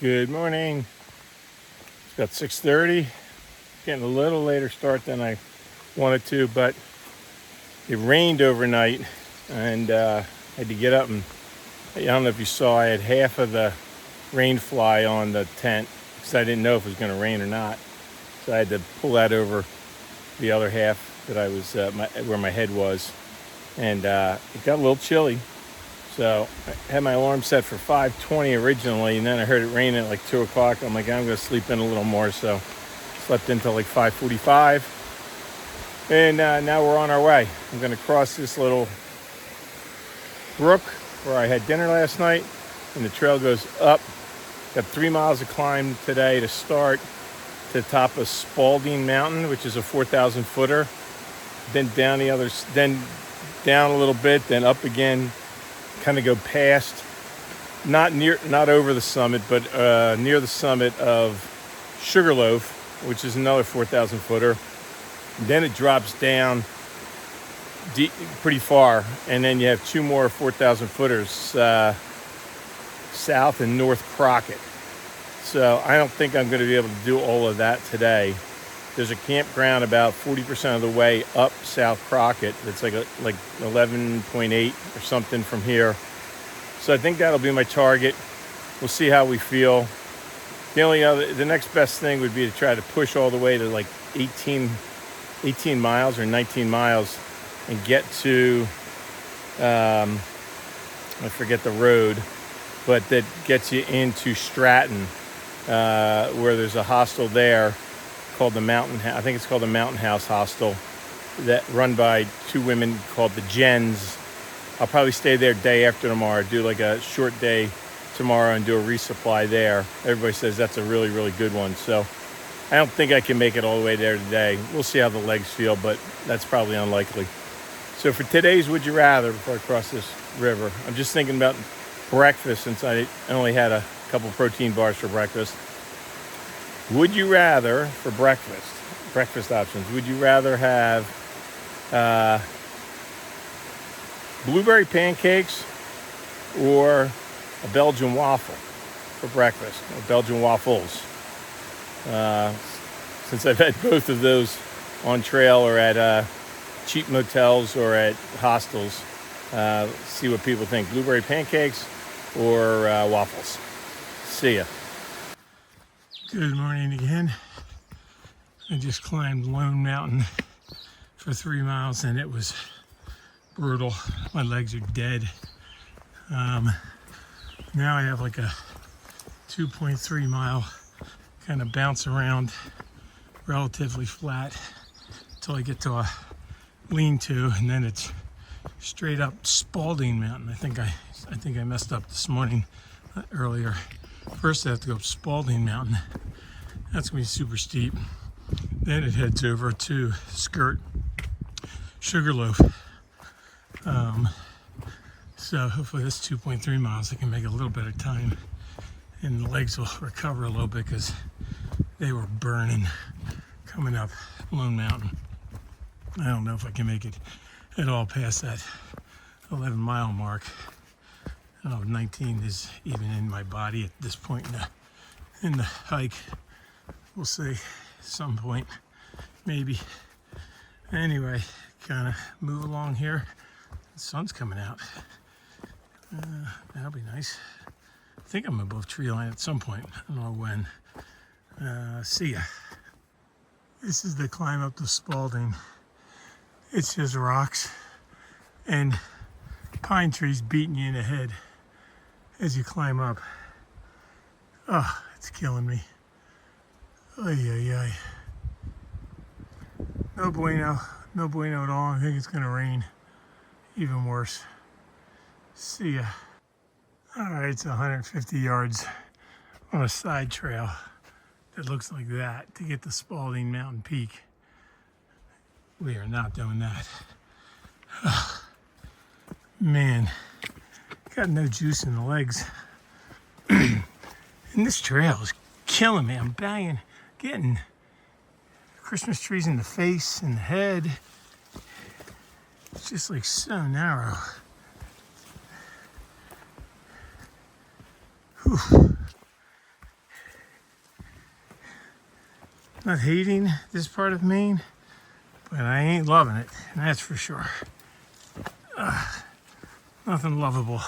Good morning. It's about 6:30. Getting a little later start than I wanted to, but it rained overnight and I had to get up and I don't know if you saw, I had half of the rain fly on the tent because I didn't know if it was going to rain or not. So I had to pull that over the other half that I was where my head was, and it got a little chilly. So I had my alarm set for 5:20 originally, and then I heard it rain at like 2 o'clock. I'm like, I'm going to sleep in a little more. So slept until like 5:45. And now we're on our way. I'm going to cross this little brook where I had dinner last night, and the trail goes up. Got 3 miles of climb today to start to the top of Spaulding Mountain, which is a 4,000 footer. Then down down a little bit, then up again. Kind of go past, not over the summit, but near the summit of Sugarloaf, which is another 4,000 footer. And then it drops down pretty far, and then you have 2 more 4,000 footers south and north Crocker. So I don't think I'm going to be able to do all of that today. There's a campground about 40% of the way up South Crocker. That's like 11.8 or something from here. So I think that'll be my target. We'll see how we feel. The next best thing would be to try to push all the way to like 18 miles or 19 miles and get to, I forget the road, but that gets you into Stratton, where there's a hostel there called the I think it's called the Mountain House Hostel, that run by 2 women called the Jens. I'll probably stay there day after tomorrow, do like a short day tomorrow and do a resupply there. Everybody says that's a really, really good one. So I don't think I can make it all the way there today. We'll see how the legs feel, but that's probably unlikely. So for today's Would You Rather, before I cross this river, I'm just thinking about breakfast since I only had a couple protein bars for breakfast. Would you rather, for breakfast options, would you rather have blueberry pancakes or a Belgian waffle for breakfast, or Belgian waffles? Since I've had both of those on trail or at cheap motels or at hostels, see what people think. Blueberry pancakes or waffles. See ya. Good morning again. I just climbed Lone Mountain for 3 miles and it was brutal. My legs are dead. Now I have like a 2.3 mile kind of bounce around, relatively flat, until I get to a lean-to, and then it's straight up Spaulding Mountain. I think I messed up this morning earlier. First I have to go up Spaulding Mountain. That's gonna be super steep. Then it heads over to Sugarloaf. So hopefully this 2.3 miles I can make a little bit of time and the legs will recover a little bit because they were burning coming up Lone Mountain. I don't know if I can make it at all past that 11-mile mark. I don't know if 19 is even in my body at this point in the hike. We'll see, some point, maybe. Anyway, kind of move along here. The sun's coming out. That'll be nice. I think I'm above tree line at some point. I don't know when. See ya. This is the climb up to Spaulding. It's just rocks and pine trees beating you in the head as you climb up. Oh, it's killing me. Ay, ay, ay. No bueno at all. I think it's gonna rain. Even worse. See ya. All right, it's 150 yards on a side trail that looks like that to get to Spaulding Mountain Peak. We are not doing that. Oh, man, got no juice in the legs. And this trail is killing me. I'm getting Christmas trees in the face and the head. It's just like so narrow. Whew. Not hating this part of Maine, but I ain't loving it, and that's for sure. Nothing lovable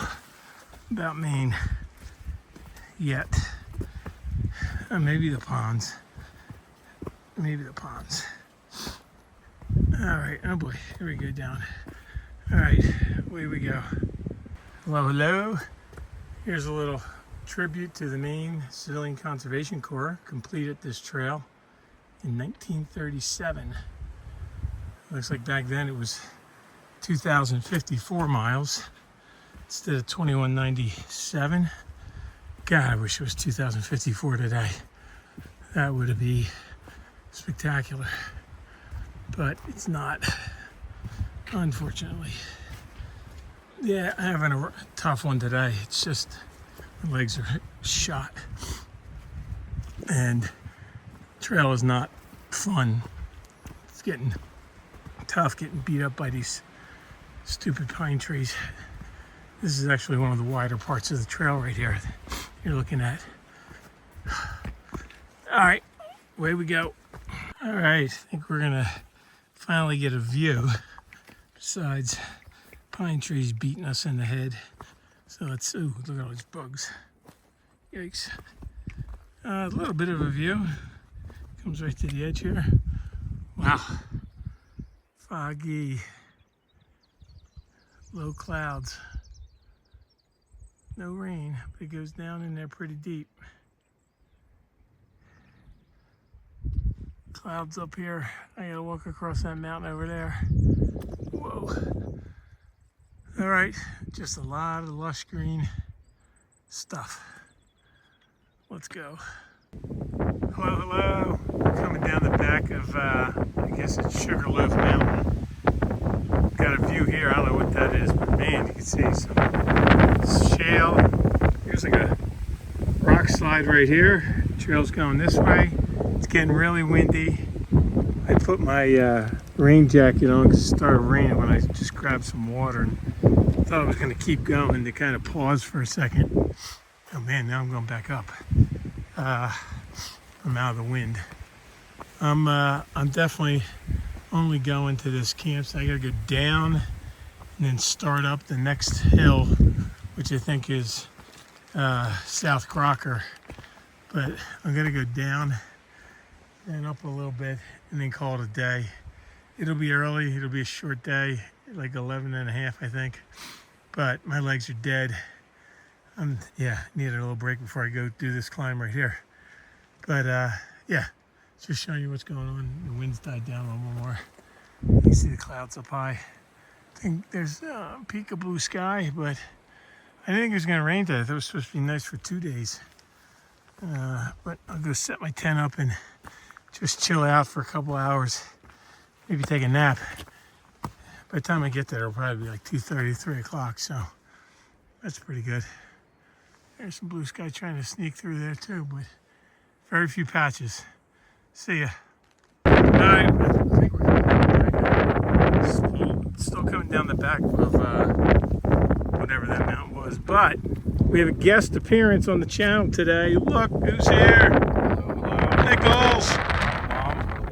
about Maine yet. Maybe the ponds. Maybe the ponds. All right, oh boy, here we go down. All right, away we go. Hello, hello. Here's a little tribute to the Maine Civilian Conservation Corps, completed this trail in 1937. Looks like back then it was 2,054 miles instead of 2,197. God, I wish it was 2,054 today. That would be spectacular, but it's not, unfortunately. Yeah, I'm having a tough one today. It's just my legs are shot, and trail is not fun. It's getting tough, getting beat up by these stupid pine trees. This is actually one of the wider parts of the trail right here you're looking at. All right, away we go. All right, I think we're gonna finally get a view besides pine trees beating us in the head. So let's, ooh, look at all these bugs. Yikes. A little bit of a view. Comes right to the edge here. Wow. Foggy. Low clouds. No rain, but it goes down in there pretty deep. Clouds up here. I gotta walk across that mountain over there. Whoa. All right, just a lot of lush green stuff. Let's go. Hello, hello. We're coming down the back of, I guess it's Sugarloaf Mountain. Got a view here. I don't know what that is, but man, you can see some shale. Here's like a rock slide right here. Trail's going this way. It's getting really windy. I put my rain jacket on because it started raining when I just grabbed some water and thought I was going to keep going to kind of pause for a second. Oh man, now I'm going back up. I'm out of the wind. I'm definitely only going to this campsite. I gotta go down and then start up the next hill, which I think is South Crocker. But I'm gonna go down and up a little bit and then call it a day. It'll be early, it'll be a short day, like 11 and a half, I think. But my legs are dead. Yeah, needed a little break before I go do this climb right here. But yeah, just showing you what's going on. The wind's died down a little more. You can see the clouds up high. I think there's a peak of blue sky, but I didn't think it was going to rain today. I thought it was supposed to be nice for 2 days. But I'll go set my tent up and just chill out for a couple hours. Maybe take a nap. By the time I get there, it'll probably be like 2:30, 3 o'clock, so that's pretty good. There's some blue sky trying to sneak through there too, but very few patches. See ya. All right, I think we're still coming down the back of whatever that mountain was, but we have a guest appearance on the channel today. Look who's here. Hello. Nichols.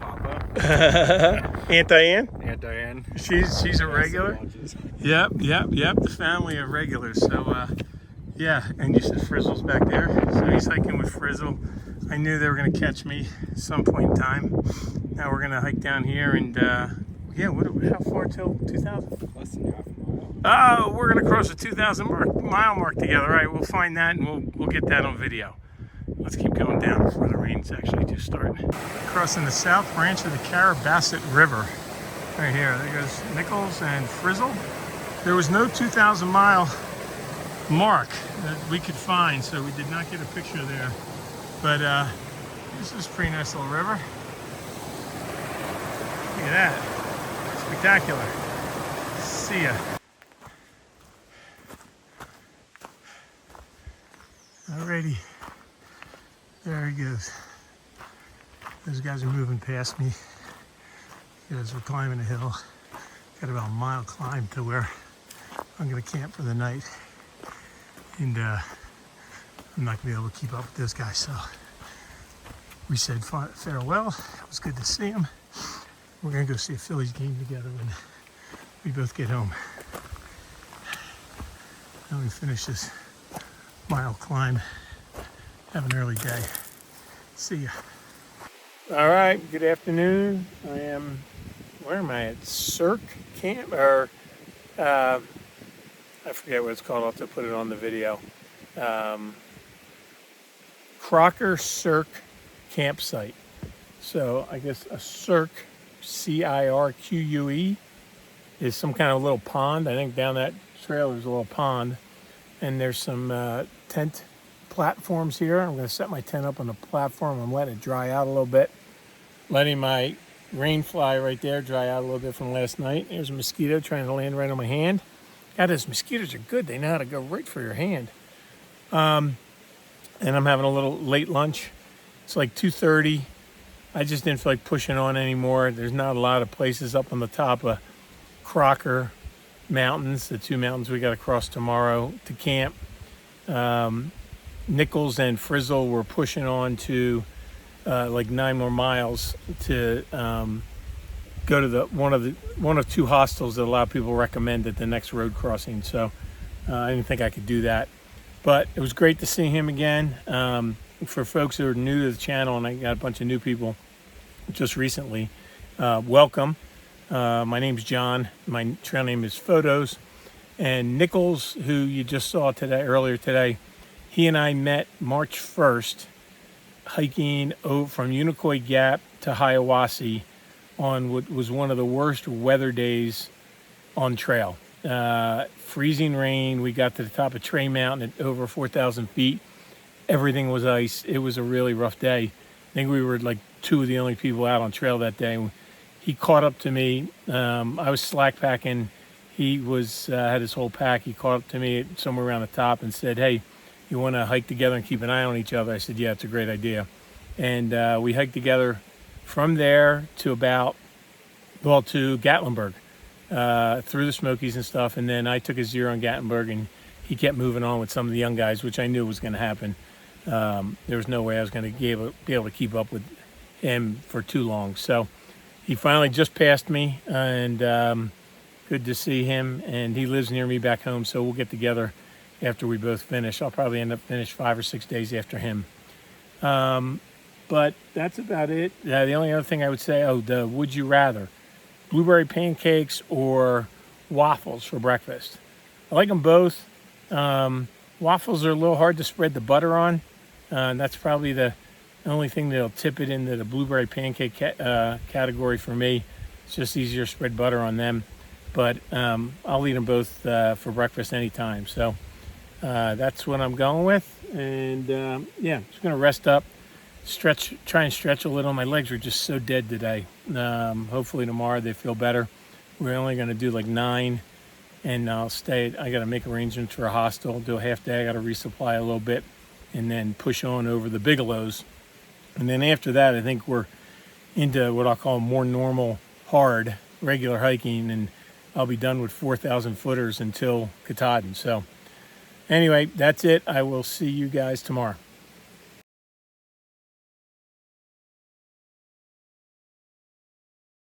Papa. Aunt Diane. Aunt Diane. She's a regular. Yep. The family of regulars. So yeah, and you said Frizzle's back there. So he's hiking with Frizzle. I knew they were going to catch me at some point in time. Now we're going to hike down here and yeah, how far till 2,000? Less than half a mile. Oh, we're going to cross the 2,000 mile mark together. All right, we'll find that and we'll get that on video. Let's keep going down before the rain's actually just starting. Crossing the south branch of the Carrabassett River. Right here, there goes Nichols and Frizzle. There was no 2,000 mile mark that we could find, so we did not get a picture there. But this is a pretty nice little river. Look at that. Spectacular. See ya. Alrighty. There he goes. Those guys are moving past me because we're climbing a hill. Got about a mile climb to where I'm gonna camp for the night. And I'm not gonna be able to keep up with this guy, so we said farewell. It was good to see him. We're gonna go see a Phillies game together when we both get home. Now we finish this mile climb. Have an early day. See ya. All right, good afternoon. Where am I at? Cirque camp, or I forget what it's called. I'll have to put it on the video. Crocker Cirque campsite. So I guess a Cirque, C-I-R-Q-U-E, is some kind of little pond. I think down that trail there's a little pond, and there's some tent platforms here. I'm going to set my tent up on the platform. I'm letting it dry out a little bit, letting my rain fly right there dry out a little bit from last night. There's a mosquito trying to land right on my hand. God, those mosquitoes are good. They know how to go right for your hand. And I'm having a little late lunch. It's like 2:30. I just didn't feel like pushing on anymore. There's not a lot of places up on the top of Crocker mountains, the two mountains we got to cross tomorrow to camp. Nichols and Frizzle were pushing on to like 9 more miles to go to one of two hostels that a lot of people recommend at the next road crossing. So I didn't think I could do that, but it was great to see him again. For folks who are new to the channel, and I got a bunch of new people just recently, welcome. My name's John. My trail name is Photos. And Nichols, who you just saw earlier today, he and I met March 1st hiking from Unicoi Gap to Hiawassee on what was one of the worst weather days on trail. Freezing rain. We got to the top of Tray Mountain at over 4,000 feet. Everything was ice. It was a really rough day. I think we were like 2 of the only people out on trail that day. He caught up to me. I was slack packing. He had his whole pack. He caught up to me somewhere around the top and said, "Hey, you want to hike together and keep an eye on each other?" I said, "Yeah, it's a great idea." And we hiked together from there to to Gatlinburg, through the Smokies and stuff. And then I took a zero in Gatlinburg, and he kept moving on with some of the young guys, which I knew was going to happen. There was no way I was going to be able to keep up with him for too long. So he finally just passed me, and good to see him. And he lives near me back home, so we'll get together after we both finish. I'll probably end up finish 5 or 6 days after him. But that's about it. The only other thing I would say, the would you rather, blueberry pancakes or waffles for breakfast? I like them both. Waffles are a little hard to spread the butter on. That's probably the only thing that'll tip it into the blueberry pancake category for me. It's just easier to spread butter on them. But I'll eat them both for breakfast anytime. So that's what I'm going with. And yeah, just going to rest up, try and stretch a little. My legs are just so dead today. Hopefully tomorrow they feel better. We're only going to do like 9. And I'll stay. I got to make arrangements for a hostel, do a half day. I got to resupply a little bit, and then push on over the Bigelows. And then after that, I think we're into what I'll call more normal, hard, regular hiking, and I'll be done with 4,000 footers until Katahdin. So anyway, that's it. I will see you guys tomorrow.